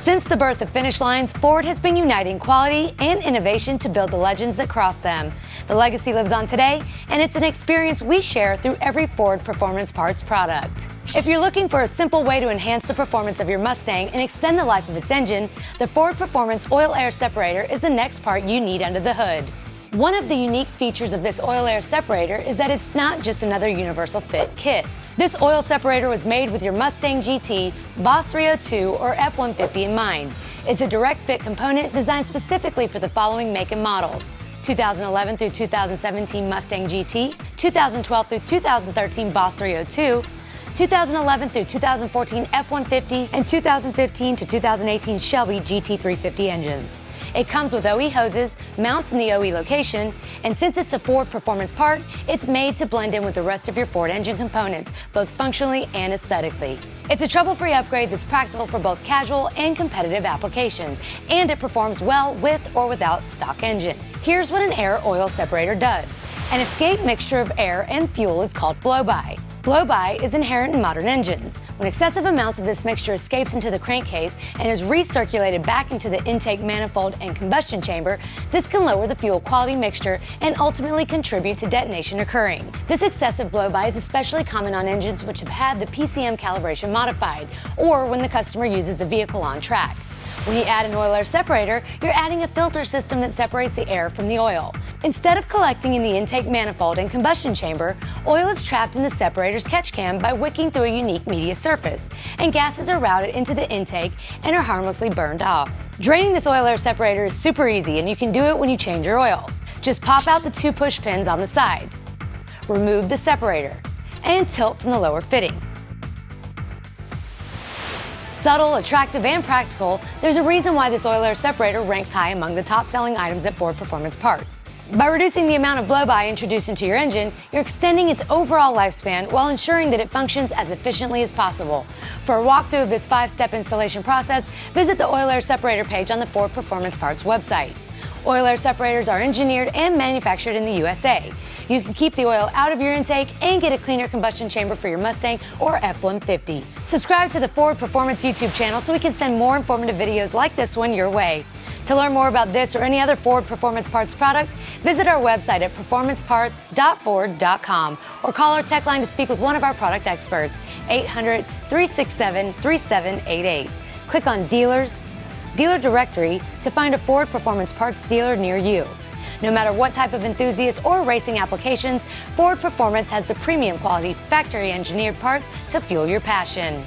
Since the birth of finish lines, Ford has been uniting quality and innovation to build the legends that cross them. The legacy lives on today, and it's an experience we share through every Ford Performance Parts product. If you're looking for a simple way to enhance the performance of your Mustang and extend the life of its engine, the Ford Performance Oil-Air Separator is the next part you need under the hood. One of the unique features of this oil-air separator is that it's not just another universal fit kit. This oil separator was made with your Mustang GT, Boss 302, or F-150 in mind. It's a direct fit component designed specifically for the following make and models: 2011 through 2017 Mustang GT, 2012 through 2013 Boss 302, 2011 through 2014 F-150, and 2015 to 2018 Shelby GT350 engines. It comes with OE hoses, mounts in the OE location, and since it's a Ford Performance part, it's made to blend in with the rest of your Ford engine components, both functionally and aesthetically. It's a trouble-free upgrade that's practical for both casual and competitive applications, and it performs well with or without stock engine. Here's what an air oil separator does. An escape mixture of air and fuel is called blow-by. Blow-by is inherent in modern engines. When excessive amounts of this mixture escapes into the crankcase and is recirculated back into the intake manifold and combustion chamber, this can lower the fuel quality mixture and ultimately contribute to detonation occurring. This excessive blow-by is especially common on engines which have had the PCM calibration modified, or when the customer uses the vehicle on track. When you add an oil-air separator, you're adding a filter system that separates the air from the oil. Instead of collecting in the intake manifold and combustion chamber, oil is trapped in the separator's catch cam by wicking through a unique media surface, and gases are routed into the intake and are harmlessly burned off. Draining this oil-air separator is super easy, and you can do it when you change your oil. Just pop out the two push pins on the side, remove the separator, and tilt from the lower fitting. Subtle, attractive, and practical, there's a reason why this oil-air separator ranks high among the top-selling items at Ford Performance Parts. By reducing the amount of blow-by introduced into your engine, you're extending its overall lifespan while ensuring that it functions as efficiently as possible. For a walkthrough of this 5-step installation process, visit the oil-air separator page on the Ford Performance Parts website. Oil-air separators are engineered and manufactured in the USA. You can keep the oil out of your intake and get a cleaner combustion chamber for your Mustang or F-150. Subscribe to the Ford Performance YouTube channel so we can send more informative videos like this one your way. To learn more about this or any other Ford Performance Parts product, visit our website at performanceparts.ford.com or call our tech line to speak with one of our product experts, 800-367-3788. Click on Dealers, Dealer Directory to find a Ford Performance Parts dealer near you. No matter what type of enthusiast or racing applications, Ford Performance has the premium quality factory engineered parts to fuel your passion.